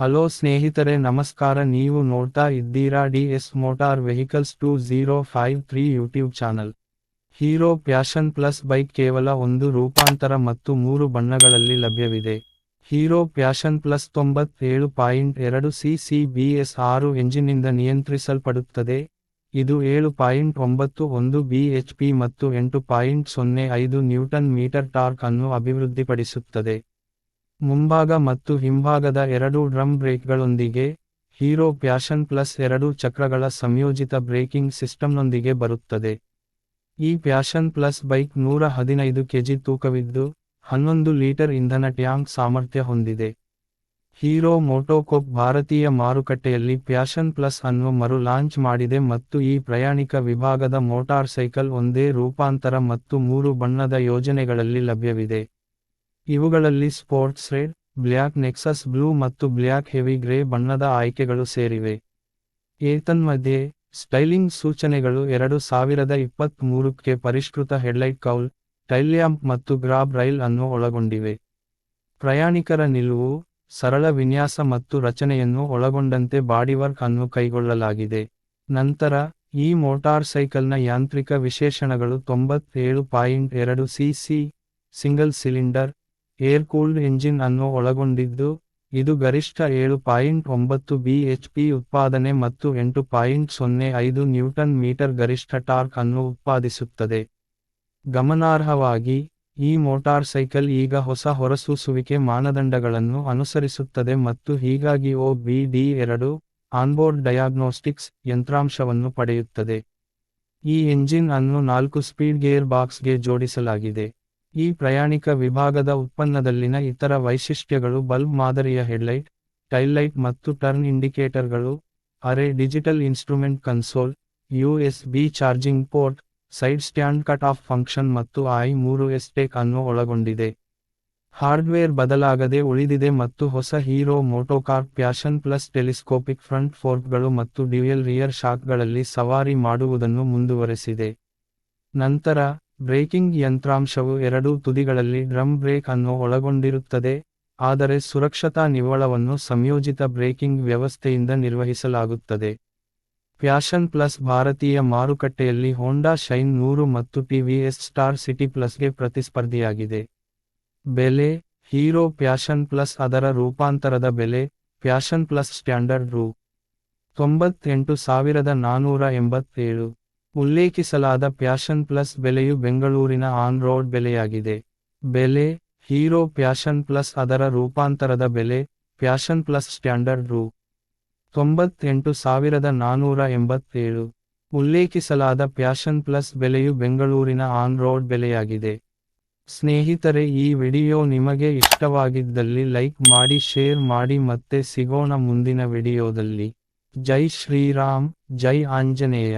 Hello ಸ್ನೇಹಿತರೆ ನಮಸ್ಕಾರ, ನೀವು ನೋಡ್ತಾ ಇದ್ದೀರಾ DS motor vehicles 2053 YouTube channel. Hero Passion Plus bike ಕೇವಲ ಒಂದು ರೂಪಾಂತರ ಮತ್ತು 3 ಬಣ್ಣಗಳಲ್ಲಿ ಲಭ್ಯವಿದೆ. Hero Passion plus 97.2 cc BS6 ಎಂಜಿನ್ನಿಂದ ನಿಯಂತ್ರಿಸಲ್ಪಡುತ್ತದೆ. ಇದು 7.91 bhp ಮತ್ತು 8.05 ನ್ಯೂಟನ್ ಮೀಟರ್ ಟಾರ್ಕ್ ಅನ್ನು ಅಭಿವೃದ್ಧಿಪಡಿಸುತ್ತದೆ. ಮುಂಭಾಗ ಮತ್ತು ಹಿಂಭಾಗದ 2 ಡ್ರಮ್ ಬ್ರೇಕ್ಗಳೊಂದಿಗೆ, ಹೀರೋ ಪ್ಯಾಷನ್ ಪ್ಲಸ್ 2 ಚಕ್ರಗಳ ಸಂಯೋಜಿತ ಬ್ರೇಕಿಂಗ್ ಸಿಸ್ಟಮ್ನೊಂದಿಗೆ ಬರುತ್ತದೆ. ಈ ಪ್ಯಾಷನ್ ಪ್ಲಸ್ ಬೈಕ್ 115 ಕೆಜಿ ತೂಕವಿದ್ದು, 11 ಲೀಟರ್ ಇಂಧನ ಟ್ಯಾಂಕ್ ಸಾಮರ್ಥ್ಯ ಹೊಂದಿದೆ. ಹೀರೋ ಮೋಟೋಕಾರ್ಪ್ ಭಾರತೀಯ ಮಾರುಕಟ್ಟೆಯಲ್ಲಿ ಪ್ಯಾಷನ್ ಪ್ಲಸ್ ಅನ್ನು ಮರು ಲಾಂಚ್ ಮಾಡಿದೆ ಮತ್ತು ಈ ಪ್ರಯಾಣಿಕ ವಿಭಾಗದ ಮೋಟಾರ್ ಸೈಕಲ್ ಒಂದೇ ರೂಪಾಂತರ ಮತ್ತು 3 ಬಣ್ಣದ ಯೋಜನೆಗಳಲ್ಲಿ ಲಭ್ಯವಿದೆ. ಇವುಗಳಲ್ಲಿ sports red, black nexus blue ಮತ್ತು ಬ್ಲ್ಯಾಕ್ ಹೆವಿ ಗ್ರೇ ಬಣ್ಣದ ಆಯ್ಕೆಗಳು ಸೇರಿವೆ. ಏತನ್ಮಧ್ಯೆ, ಸ್ಟೈಲಿಂಗ್ ಸೂಚನೆಗಳು 2023ಕ್ಕೆ ಪರಿಷ್ಕೃತ ಹೆಡ್ಲೈಟ್ ಕೌಲ್, ಟೈಲ್ ಲ್ಯಾಂಪ್ ಮತ್ತು ಗ್ರಾಬ್ ರೈಲ್ ಅನ್ನು ಒಳಗೊಂಡಿವೆ. ಪ್ರಯಾಣಿಕರ ನಿಲುವು, ಸರಳ ವಿನ್ಯಾಸ ಮತ್ತು ರಚನೆಯನ್ನು ಒಳಗೊಂಡಂತೆ ಬಾಡಿವರ್ಕ್ ಅನ್ನು ಕೈಗೊಳ್ಳಲಾಗಿದೆ. ನಂತರ, ಈ ಮೋಟಾರ್ ಸೈಕಲ್ನ ಯಾಂತ್ರಿಕ ವಿಶೇಷಣಗಳು 97.2 cc single cylinder air cooled engine ಅನ್ನು ಒಳಗೊಂಡಿದ್ದು, ಇದು ಗರಿಷ್ಠ 7.9 bhp ಉತ್ಪಾದನೆ ಮತ್ತು 8.05 ನ್ಯೂಟನ್ ಮೀಟರ್ ಗರಿಷ್ಠ ಟಾರ್ಕ್ ಅನ್ನು ಉತ್ಪಾದಿಸುತ್ತದೆ. ಗಮನಾರ್ಹವಾಗಿ, ಈ ಮೋಟಾರ್ ಸೈಕಲ್ ಈಗ ಹೊಸ ಹೊರಸೂಸುವಿಕೆ ಮಾನದಂಡಗಳನ್ನು ಅನುಸರಿಸುತ್ತದೆ ಮತ್ತು ಹೀಗಾಗಿ OBD2 ಆನ್ಬೋರ್ಡ್ ಡಯಾಗ್ನೋಸ್ಟಿಕ್ಸ್ ಯಂತ್ರಾಂಶವನ್ನು ಪಡೆಯುತ್ತದೆ. ಈ ಎಂಜಿನ್ ಅನ್ನು 4 ಸ್ಪೀಡ್ ಗೇರ್ ಬಾಕ್ಸ್ಗೆ ಜೋಡಿಸಲಾಗಿದೆ. ಈ ಪ್ರಯಾಣಿಕ ವಿಭಾಗದ ಉತ್ಪನ್ನದಲ್ಲಿನ ಇತರ ವೈಶಿಷ್ಟ್ಯಗಳು ಬಲ್ಬ್ ಮಾದರಿಯ ಹೆಡ್ಲೈಟ್, ಟೈಲ್ ಲೈಟ್ ಮತ್ತು ಟರ್ನ್ ಇಂಡಿಕೇಟರ್ಗಳು, ಅರೆ digital instrument console, USB charging port, side stand cut off function ಮತ್ತು i3s ಟೆಕ್ ಅನ್ನು ಒಳಗೊಂಡಿದೆ. ಹಾರ್ಡ್ವೇರ್ ಬದಲಾಗದೆ ಉಳಿದಿದೆ ಮತ್ತು ಹೊಸ Hero MotoCorp Passion Plus telescopic front ಫೋರ್ಕ್ಗಳು ಮತ್ತು ಡ್ಯುಯಲ್ ರಿಯರ್ ಶಾಕ್ಗಳಲ್ಲಿ ಸವಾರಿ ಮಾಡುವುದನ್ನು ಮುಂದುವರೆಸಿದೆ. ನಂತರ, ಬ್ರೇಕಿಂಗ್ ಯಂತ್ರಾಂಶವು 2 ತುದಿಗಳಲ್ಲಿ ಡ್ರಮ್ ಬ್ರೇಕ್ ಅನ್ನು ಒಳಗೊಂಡಿರುತ್ತದೆ, ಆದರೆ ಸುರಕ್ಷತಾ ನಿವ್ವಳವನ್ನು ಸಂಯೋಜಿತ ಬ್ರೇಕಿಂಗ್ ವ್ಯವಸ್ಥೆಯಿಂದ ನಿರ್ವಹಿಸಲಾಗುತ್ತದೆ. ಪ್ಯಾಷನ್ ಪ್ಲಸ್ ಭಾರತೀಯ ಮಾರುಕಟ್ಟೆಯಲ್ಲಿ ಹೋಂಡಾ ಶೈನ್ 100 ಮತ್ತು TVS ಸ್ಟಾರ್ ಸಿಟಿ ಪ್ಲಸ್ಗೆ ಪ್ರತಿಸ್ಪರ್ಧಿಯಾಗಿದೆ. ಬೆಲೆ, ಹೀರೋ ಪ್ಯಾಷನ್ ಪ್ಲಸ್ ಅದರ ರೂಪಾಂತರದ ಬೆಲೆ, ಪ್ಯಾಷನ್ ಪ್ಲಸ್ ಸ್ಟ್ಯಾಂಡರ್ಡ್ ರೂ. 98,487. ಉಲ್ಲೇಖಿಸಲಾದ ಪ್ಯಾಷನ್ ಪ್ಲಸ್ ಬೆಲೆಯು ಬೆಂಗಳೂರಿನ ಆನ್ ರೋಡ್ ಬೆಲೆಯಾಗಿದೆ. ಬೆಲೆ, ಹೀರೋ ಪ್ಯಾಷನ್ ಪ್ಲಸ್ ಅದರ ರೂಪಾಂತರದ ಬೆಲೆ, ಪ್ಯಾಷನ್ ಪ್ಲಸ್ ಸ್ಟ್ಯಾಂಡರ್ಡ್ ರೂ. 98,487. ಉಲ್ಲೇಖಿಸಲಾದ ಪ್ಯಾಷನ್ ಪ್ಲಸ್ ಬೆಲೆಯು ಬೆಂಗಳೂರಿನ ಆನ್ ರೋಡ್ ಬೆಲೆಯಾಗಿದೆ. ಸ್ನೇಹಿತರೆ, ಈ ವಿಡಿಯೋ ನಿಮಗೆ ಇಷ್ಟವಾಗಿದ್ದಲ್ಲಿ ಲೈಕ್ ಮಾಡಿ, ಶೇರ್ ಮಾಡಿ, ಮತ್ತೆ ಸಿಗೋಣ ಮುಂದಿನ ವಿಡಿಯೋದಲ್ಲಿ. ಜೈ ಶ್ರೀರಾಮ್, ಜೈ ಆಂಜನೇಯ.